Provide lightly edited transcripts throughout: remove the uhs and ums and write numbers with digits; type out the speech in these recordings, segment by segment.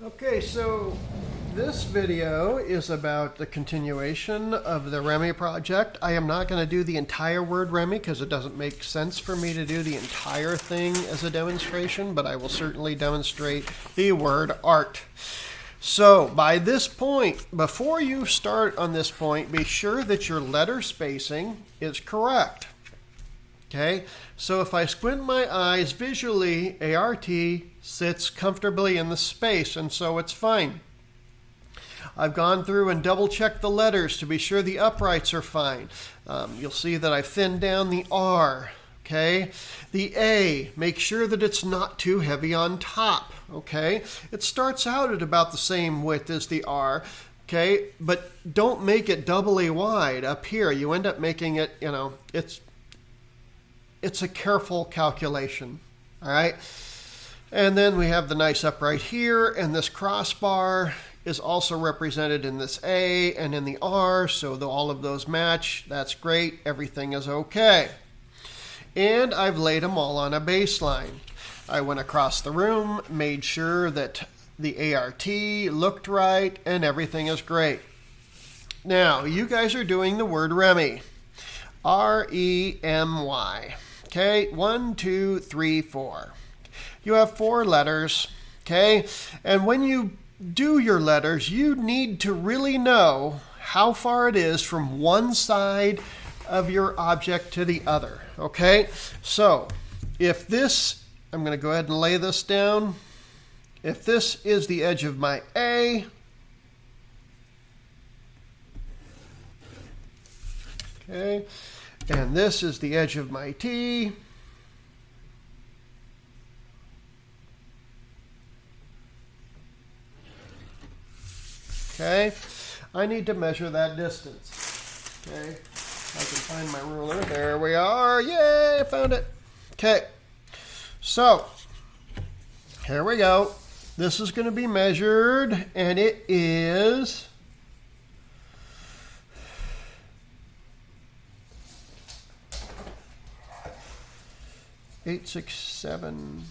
Okay, so this video is about the continuation of the REMI project. I am not going to do the entire word REMI because it doesn't make sense for me to do the entire thing as a demonstration, but I will certainly demonstrate the word art. So by this point, before you start on this point, be sure that your letter spacing is correct. Okay, so if I squint my eyes visually, ART sits comfortably in the space, and so it's fine. I've gone through and double checked the letters to be sure the uprights are fine. You'll see that I've thinned down the R. Okay, the A, make sure that it's not too heavy on top. Okay, it starts out at about the same width as the R. Okay, but don't make it doubly wide up here. You end up making it, it's a careful calculation, all right? And then we have the nice upright here, and this crossbar is also represented in this A and in the R, so all of those match. That's great. Everything is okay. And I've laid them all on a baseline. I went across the room, made sure that the ART looked right, and everything is great. Now, you guys are doing the word REMI. R-E-M-Y. Okay, 1, 2, 3, 4. You have 4 letters, okay? And when you do your letters, you need to really know how far it is from one side of your object to the other, okay? So, if this, I'm going to go ahead and lay this down. If this is the edge of my A, okay, and this is the edge of my T. Okay, I need to measure that distance. Okay, I can find my ruler. There we are. Yay, I found it. Okay, so here we go. This is going to be measured, and it is 8, 6, 7,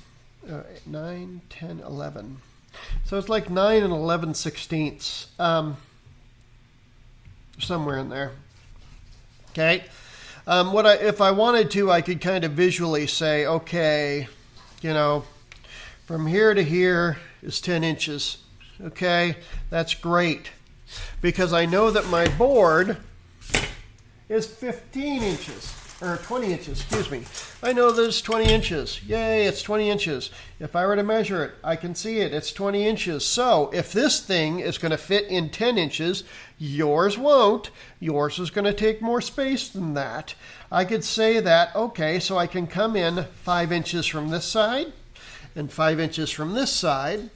9, 10, 11. So it's like 9 and 11/16, somewhere in there. Okay. If I wanted to, I could kind of visually say, okay, from here to here is 10 inches. Okay, that's great, because I know that my board is 15 inches. Or 20 inches, excuse me. I know that it's 20 inches. Yay, it's 20 inches. If I were to measure it, I can see it. It's 20 inches. So if this thing is going to fit in 10 inches, yours won't. Yours is going to take more space than that. I could say that, okay, so I can come in 5 inches from this side and 5 inches from this side,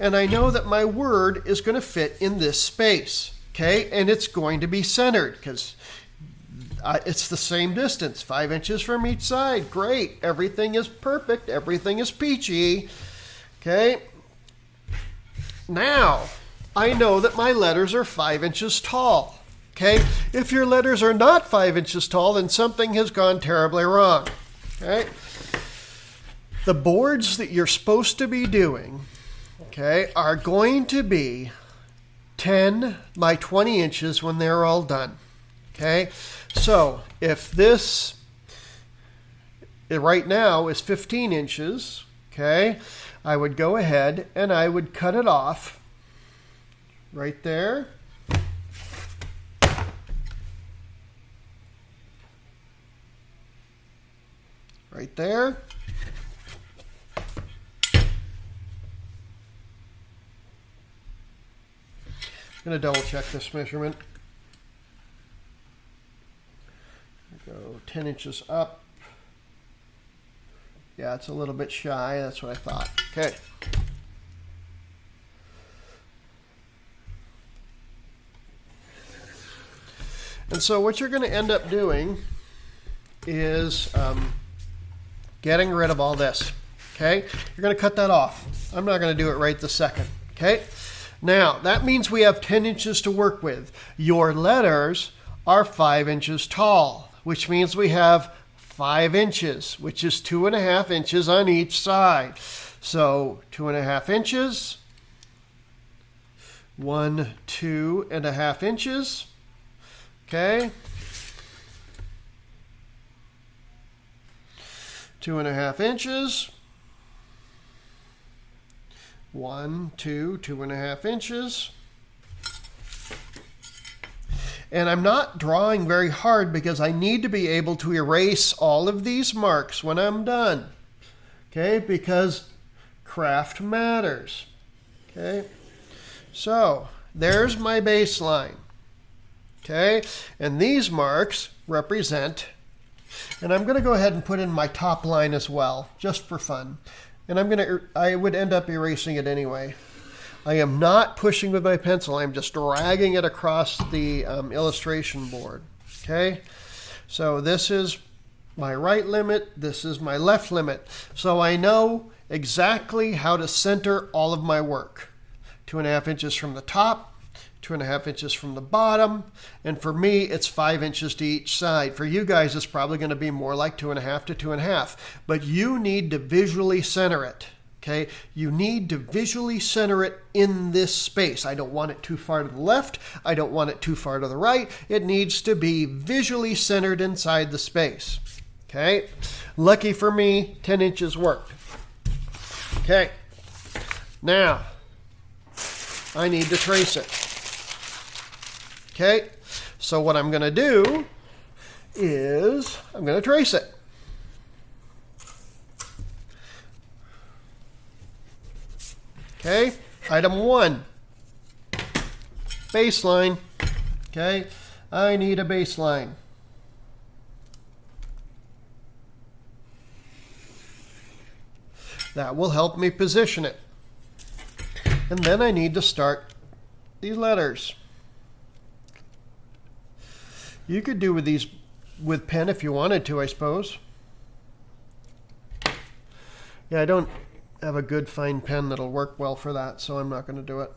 and I know that my word is going to fit in this space, okay? And it's going to be centered, because it's the same distance, 5 inches from each side. Great. Everything is perfect. Everything is peachy. Okay. Now, I know that my letters are 5 inches tall. Okay. If your letters are not 5 inches tall, then something has gone terribly wrong. Okay. The boards that you're supposed to be doing, okay, are going to be 10 by 20 inches when they're all done. Okay, so if this right now is 15 inches, okay, I would go ahead and I would cut it off right there. Right there. I'm going to double check this measurement. Go 10 inches up. Yeah, it's a little bit shy. That's what I thought. Okay. And so what you're going to end up doing is getting rid of all this. Okay? You're going to cut that off. I'm not going to do it right this second. Okay? Now, that means we have 10 inches to work with. Your letters are 5 inches tall, which means we have 5 inches, which is 2.5 inches on each side. So 2.5 inches 1, 2.5 inches. Okay. 2.5 inches. 1, 2, 2.5 inches. And I'm not drawing very hard because I need to be able to erase all of these marks when I'm done. Okay, because craft matters. Okay, so there's my baseline. Okay, and these marks represent, and I'm going to go ahead and put in my top line as well, just for fun. And I would end up erasing it anyway. I am not pushing with my pencil. I'm just dragging it across the illustration board. Okay, so this is my right limit. This is my left limit. So I know exactly how to center all of my work. 2.5 inches from the top, 2.5 inches from the bottom, and for me, it's 5 inches to each side. For you guys, it's probably going to be more like 2.5 to 2.5. But you need to visually center it. Okay, you need to visually center it in this space. I don't want it too far to the left. I don't want it too far to the right. It needs to be visually centered inside the space. Okay, lucky for me, 10 inches worked. Okay, now I need to trace it. Okay, so what I'm going to do is I'm going to trace it. Okay, item 1, baseline. Okay, I need a baseline. That will help me position it. And then I need to start these letters. You could do with these with pen if you wanted to, I suppose. Yeah, I don't have a good fine pen that'll work well for that, so I'm not going to do it.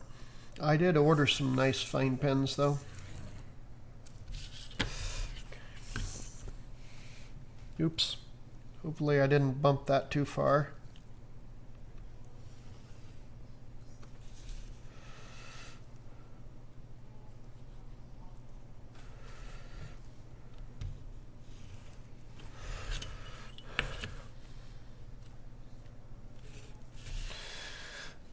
I did order some nice fine pens, though. Oops. Hopefully I didn't bump that too far.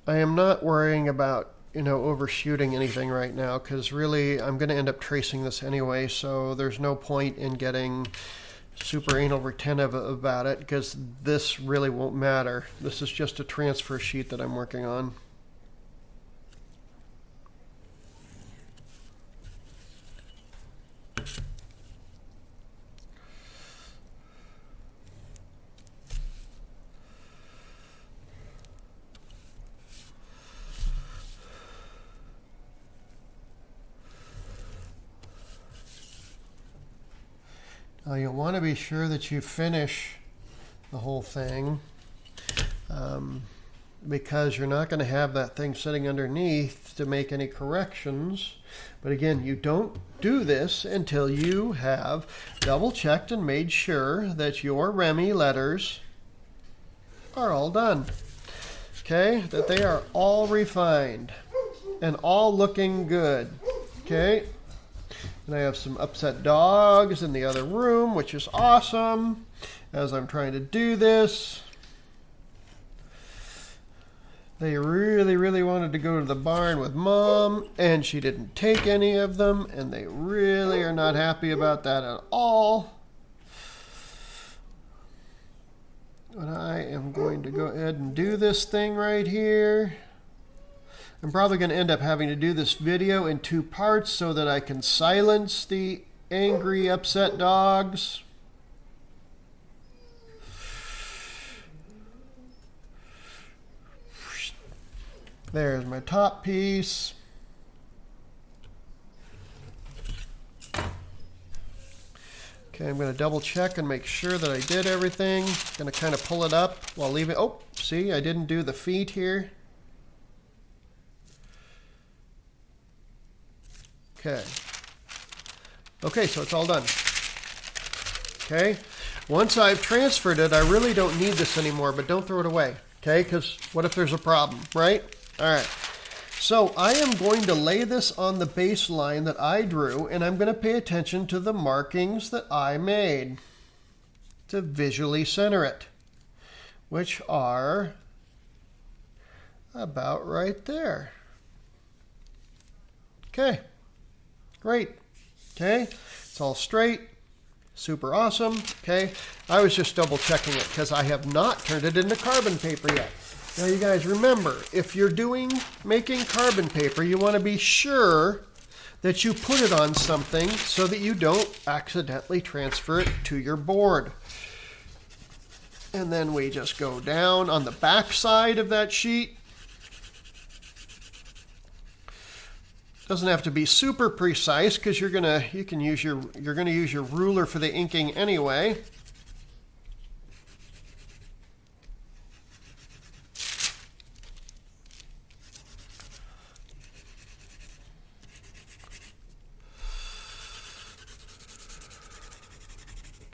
I am not worrying about, overshooting anything right now, because really I'm going to end up tracing this anyway, so there's no point in getting super anal retentive about it, because this really won't matter. This is just a transfer sheet that I'm working on. Now you'll want to be sure that you finish the whole thing, because you're not going to have that thing sitting underneath to make any corrections. But again, you don't do this until you have double checked and made sure that your Remy letters are all done. Okay, that they are all refined and all looking good. Okay. And I have some upset dogs in the other room, which is awesome, as I'm trying to do this. They really, really wanted to go to the barn with Mom, and she didn't take any of them, and they really are not happy about that at all. But I am going to go ahead and do this thing right here. I'm probably going to end up having to do this video in 2 parts so that I can silence the angry, upset dogs. There's my top piece. Okay, I'm going to double check and make sure that I did everything. Going to kind of pull it up while leaving. Oh, see, I didn't do the feet here. Okay. Okay, so it's all done. Okay. Once I've transferred it, I really don't need this anymore, but don't throw it away. Okay, because what if there's a problem, right? All right. So I am going to lay this on the baseline that I drew, and I'm going to pay attention to the markings that I made to visually center it, which are about right there. Okay, great. Okay, it's all straight. Super awesome. Okay, I was just double checking it because I have not turned it into carbon paper yet. Now you guys remember, if you're making carbon paper, you want to be sure that you put it on something so that you don't accidentally transfer it to your board. And then we just go down on the back side of that sheet. Doesn't have to be super precise because you're gonna use your ruler for the inking anyway.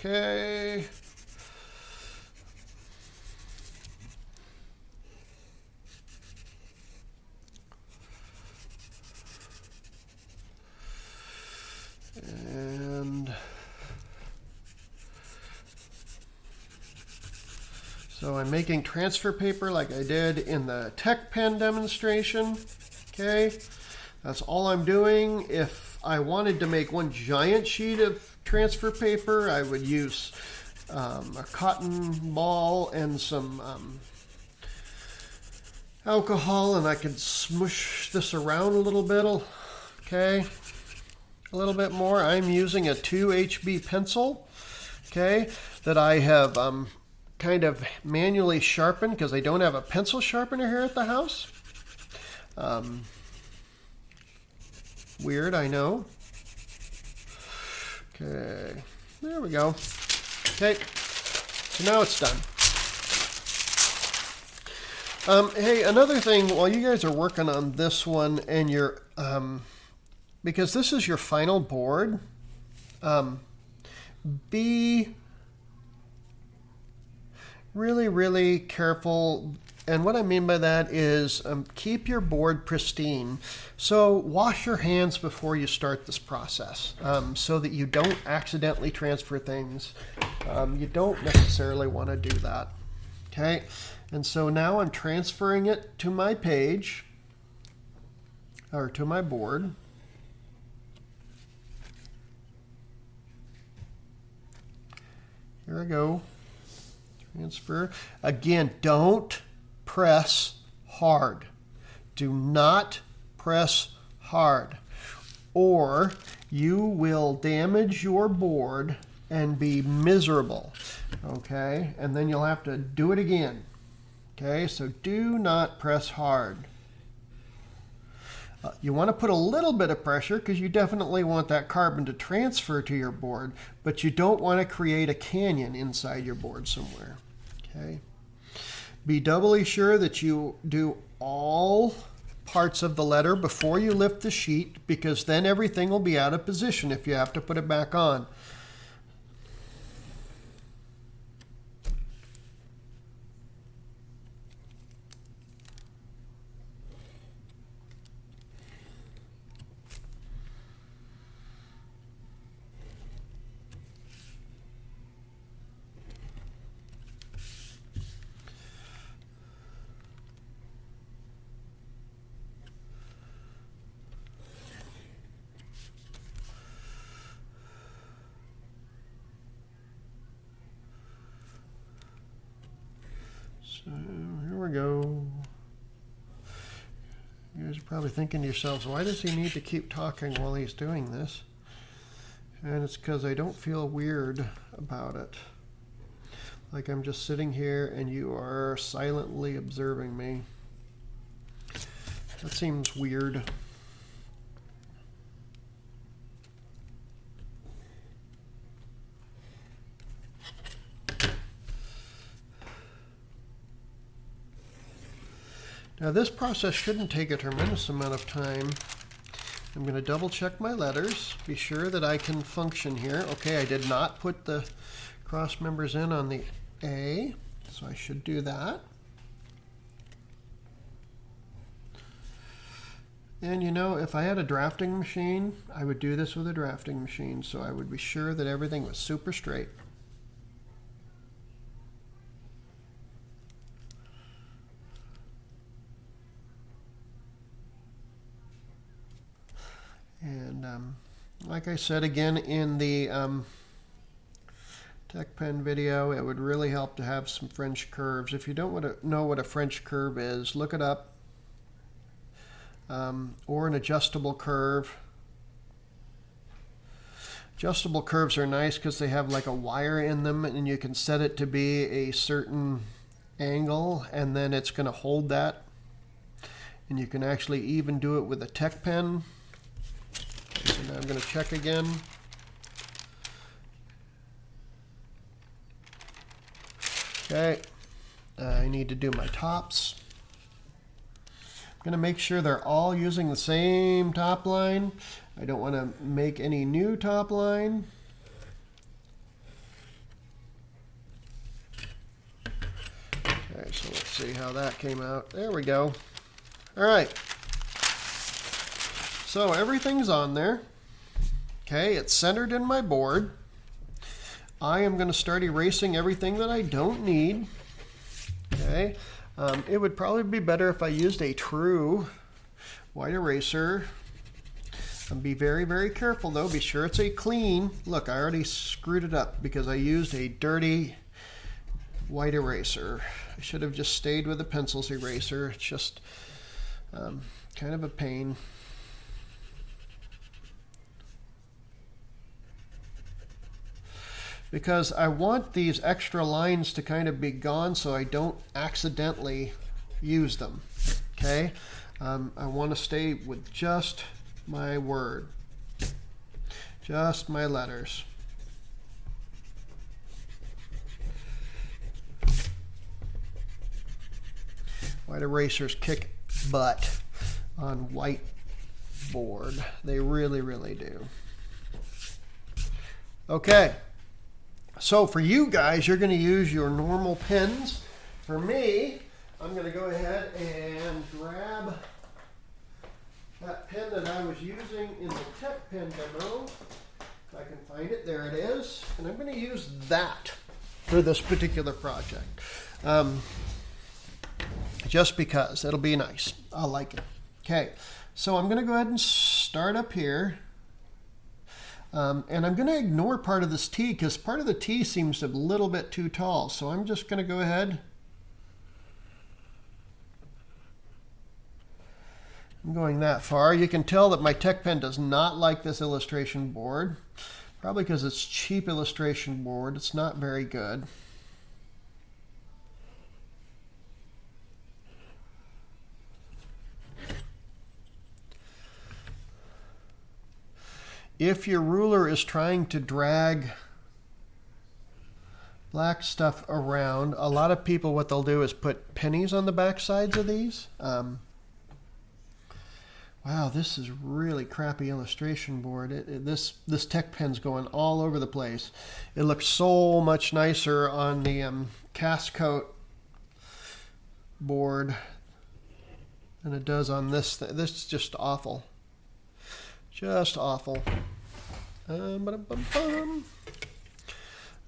Okay. And so I'm making transfer paper like I did in the tech pen demonstration. Okay, that's all I'm doing. If I wanted to make one giant sheet of transfer paper, I would use a cotton ball and some alcohol, and I could smush this around a little bit. Okay, a little bit more. I'm using a 2HB pencil, okay, that I have kind of manually sharpened because I don't have a pencil sharpener here at the house. Weird, I know. Okay, there we go. Okay, so now it's done. Hey, another thing, while you guys are working on this one and you're, because this is your final board, be really, really careful. And what I mean by that is keep your board pristine. So wash your hands before you start this process so that you don't accidentally transfer things. You don't necessarily want to do that. Okay, and so now I'm transferring it to my page or to my board. Here I go. Transfer. Again, don't press hard. Do not press hard, or you will damage your board and be miserable. Okay, and then you'll have to do it again. Okay, so do not press hard. You want to put a little bit of pressure because you definitely want that carbon to transfer to your board, but you don't want to create a canyon inside your board somewhere. Okay. Be doubly sure that you do all parts of the letter before you lift the sheet, because then everything will be out of position if you have to put it back on. So here we go. You guys are probably thinking to yourselves, why does he need to keep talking while he's doing this? And it's because I don't feel weird about it. Like I'm just sitting here and you are silently observing me. That seems weird. Now this process shouldn't take a tremendous amount of time. I'm going to double check my letters, be sure that I can function here. Okay, I did not put the cross members in on the A, so I should do that. And you know, if I had a drafting machine, I would do this with a drafting machine, so I would be sure that everything was super straight. And like I said again in the Tech Pen video, it would really help to have some French curves. If you don't know what a French curve is, look it up. Or an adjustable curve. Adjustable curves are nice because they have like a wire in them, and you can set it to be a certain angle, and then it's going to hold that. And you can actually even do it with a Tech Pen. So now I'm going to check again. Okay, I need to do my tops. I'm going to make sure they're all using the same top line. I don't want to make any new top line. Okay, so let's see how that came out. There we go. All right. So everything's on there. Okay, it's centered in my board. I am going to start erasing everything that I don't need. Okay, it would probably be better if I used a true white eraser. Be very, very careful though. Be sure it's a clean. Look, I already screwed it up because I used a dirty white eraser. I should have just stayed with a pencils eraser. It's just kind of a pain. Because I want these extra lines to kind of be gone so I don't accidentally use them. Okay, I want to stay with just my word, just my letters. White erasers kick butt on white board. They really, really do. Okay. So for you guys, you're going to use your normal pens. For me, I'm going to go ahead and grab that pen that I was using in the Tech Pen demo. If I can find it, there it is. And I'm going to use that for this particular project. Just because it'll be nice. I like it. Okay, so I'm going to go ahead and start up here. And I'm going to ignore part of this T because part of the T seems a little bit too tall. So I'm just going to go ahead. I'm going that far. You can tell that my Tech Pen does not like this illustration board. Probably because it's cheap illustration board. It's not very good. If your ruler is trying to drag black stuff around, a lot of people, what they'll do is put pennies on the back sides of these. Wow, this is really crappy illustration board. This Tech Pen's going all over the place. It looks so much nicer on the cast coat board than it does on this. This is just awful. Just awful.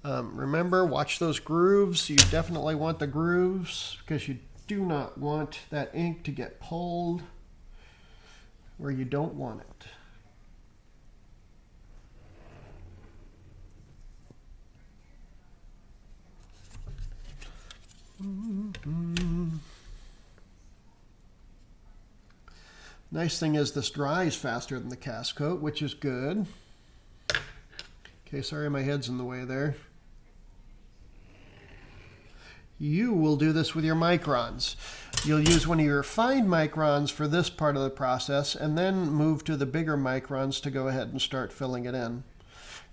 Remember, watch those grooves. You definitely want the grooves because you do not want that ink to get pulled where you don't want it. Nice thing is this dries faster than the cast coat, which is good. Okay, sorry my head's in the way there. You will do this with your microns. You'll use one of your fine microns for this part of the process and then move to the bigger microns to go ahead and start filling it in.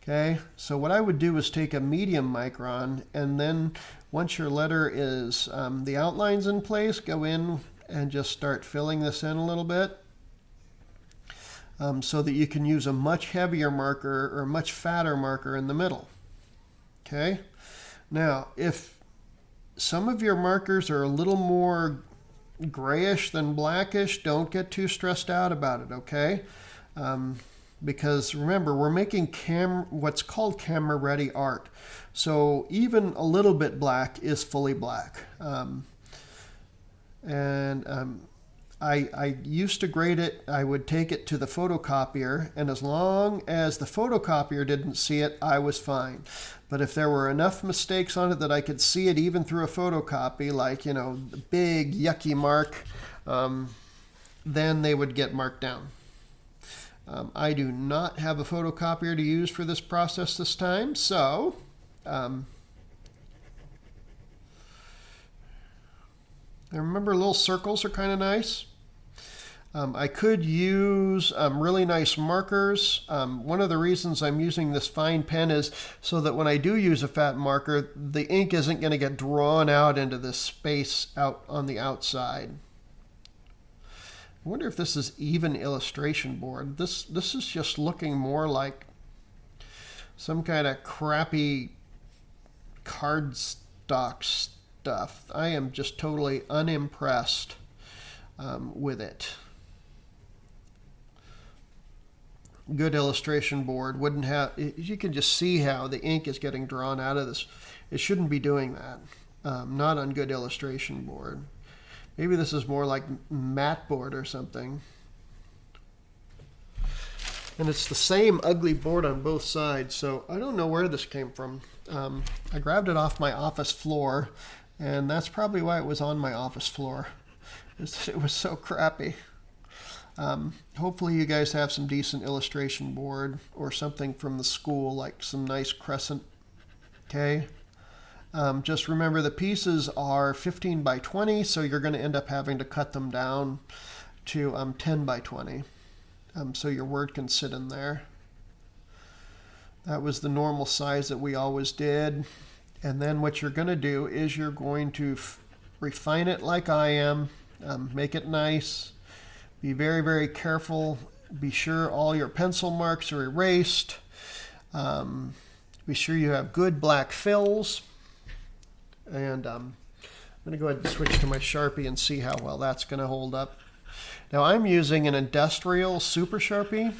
Okay, so what I would do is take a medium micron and then once your letter is the outline's in place, go in and just start filling this in a little bit. So that you can use a much heavier marker or a much fatter marker in the middle. Okay. Now, if some of your markers are a little more grayish than blackish, don't get too stressed out about it, okay? Because remember, we're making what's called camera ready art. So even a little bit black is fully black. I used to grade it. I would take it to the photocopier, and as long as the photocopier didn't see it, I was fine. But if there were enough mistakes on it that I could see it even through a photocopy, like, you know, the big yucky mark, then they would get marked down. I do not have a photocopier to use for this process this time, so I remember little circles are kind of nice. I could use really nice markers. One of the reasons I'm using this fine pen is so that when I do use a fat marker, the ink isn't going to get drawn out into this space out on the outside. I wonder if this is even illustration board. This is just looking more like some kind of crappy cardstock stuff. I am just totally unimpressed with it. Good illustration board wouldn't have, you can just see how the ink is getting drawn out of this. It shouldn't be doing that. Not on good illustration board. Maybe this is more like matte board or something. And it's the same ugly board on both sides, so I don't know where this came from. I grabbed it off my office floor, and that's probably why it was on my office floor. It was so crappy. Hopefully you guys have some decent illustration board or something from the school, like some nice crescent. Okay. Just remember the pieces are 15 by 20, so you're going to end up having to cut them down to 10 by 20, so your word can sit in there. That was the normal size that we always did. And then what you're going to do is you're going to refine it like I am, make it nice, be very, very careful, be sure all your pencil marks are erased, be sure you have good black fills. And I'm going to go ahead and switch to my Sharpie and see how well that's going to hold up. Now I'm using an industrial Super Sharpie,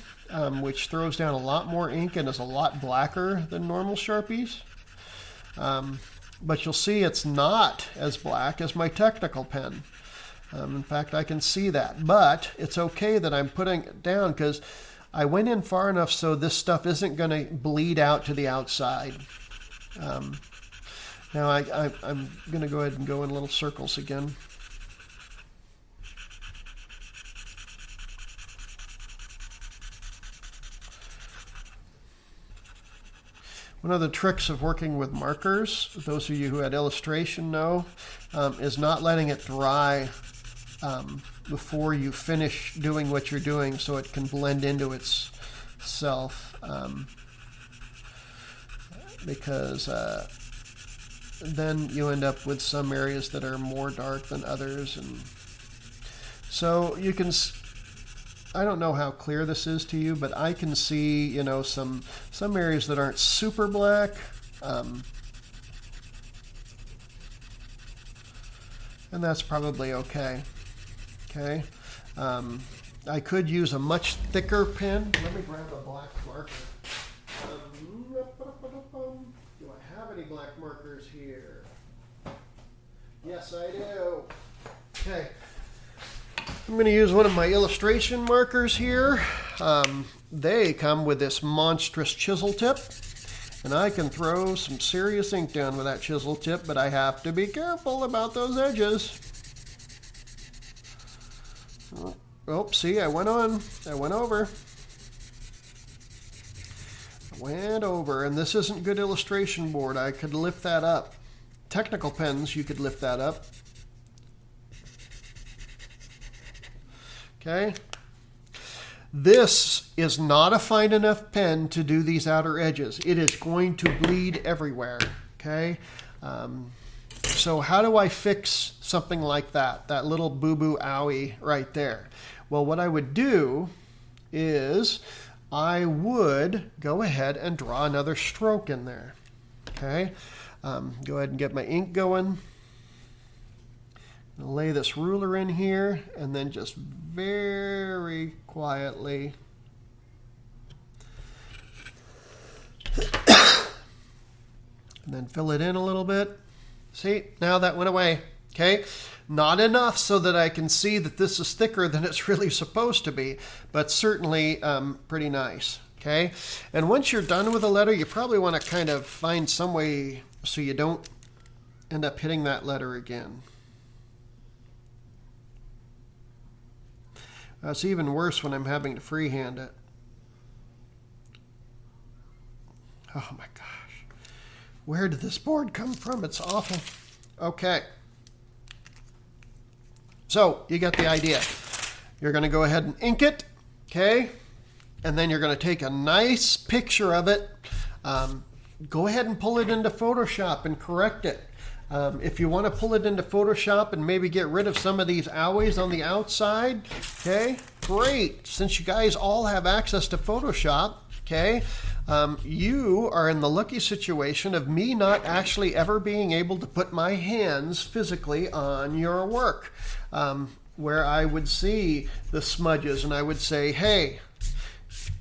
which throws down a lot more ink and is a lot blacker than normal Sharpies. But you'll see it's not as black as my technical pen. In fact, I can see that. But it's okay that I'm putting it down because I went in far enough so this stuff isn't going to bleed out to the outside. Now I'm going to go ahead and go in little circles again. One of the tricks of working with markers, those of you who had illustration know, is not letting it dry before you finish doing what you're doing so it can blend into itself. Because then you end up with some areas that are more dark than others. And so you can, I don't know how clear this is to you, but I can see, you know, some areas that aren't super black. And that's probably okay. Okay. I could use a much thicker pen. Let me grab a black marker. Do I have any black markers here? Yes, I do. Okay. I'm going to use one of my illustration markers here. They come with this monstrous chisel tip, and I can throw some serious ink down with that chisel tip, but I have to be careful about those edges. Oh, see, I went over. And this isn't good illustration board. I could lift that up. Technical pens, you could lift that up. Okay. This is not a fine enough pen to do these outer edges. It is going to bleed everywhere. Okay. So how do I fix something like that? That little boo-boo owie right there. Well, what I would do is I would go ahead and draw another stroke in there. Okay. Go ahead and get my ink going. I'll lay this ruler in here and then just very quietly and then fill it in a little bit. See, now that went away. Okay, not enough so that I can see that this is thicker than it's really supposed to be, but certainly pretty nice. Okay, and once you're done with a letter, you probably want to kind of find some way so you don't end up hitting that letter again. It's even worse when I'm having to freehand it. Oh my gosh. Where did this board come from? It's awful. Okay. So, you get the idea. You're going to go ahead and ink it, okay? And then you're going to take a nice picture of it. Go ahead and pull it into Photoshop and correct it. If you want to pull it into Photoshop and maybe get rid of some of these owies on the outside, okay, great. Since you guys all have access to Photoshop, okay, you are in the lucky situation of me not actually ever being able to put my hands physically on your work, where I would see the smudges and I would say, hey,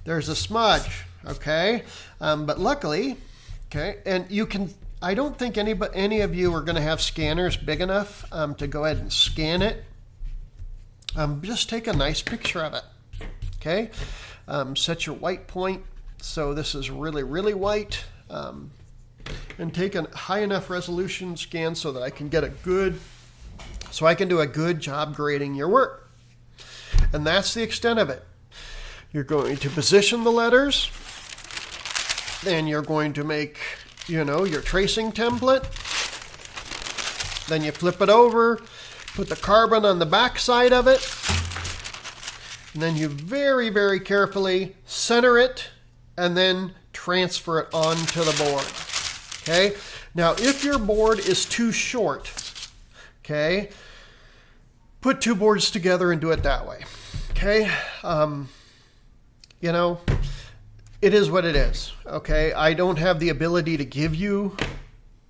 there's a smudge, okay? But luckily, okay, and you can, I don't think any of you are going to have scanners big enough to go ahead and scan it. Just take a nice picture of it, okay? Set your white point so this is really, really white, and take a high enough resolution scan so that I can get so I can do a good job grading your work. And that's the extent of it. You're going to position the letters, then you're going to make, your tracing template. Then you flip it over, put the carbon on the back side of it, and then you very, very carefully center it and then transfer it onto the board. Okay? Now, if your board is too short, okay, put two boards together and do it that way. Okay? It is what it is, okay? I don't have the ability to give you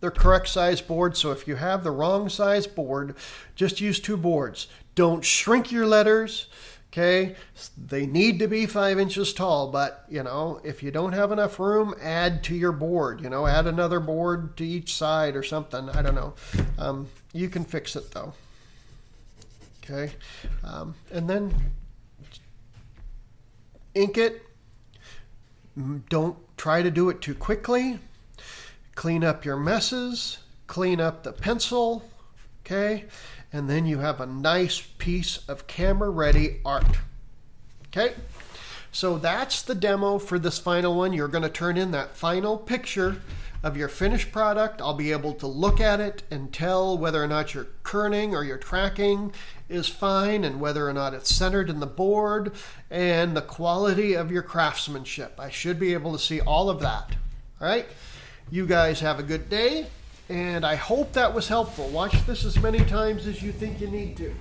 the correct size board, so if you have the wrong size board, just use two boards. Don't shrink your letters, okay? They need to be 5 inches tall, but, if you don't have enough room, add to your board, add another board to each side or something, I don't know. You can fix it, though, okay? And then ink it. Don't try to do it too quickly. Clean up your messes, clean up the pencil, okay? And then you have a nice piece of camera-ready art, okay? So that's the demo for this final one. You're going to turn in that final picture of your finished product. I'll be able to look at it and tell whether or not your kerning or your tracking is fine and whether or not it's centered in the board and the quality of your craftsmanship. I should be able to see all of that. All right? You guys have a good day, and I hope that was helpful. Watch this as many times as you think you need to.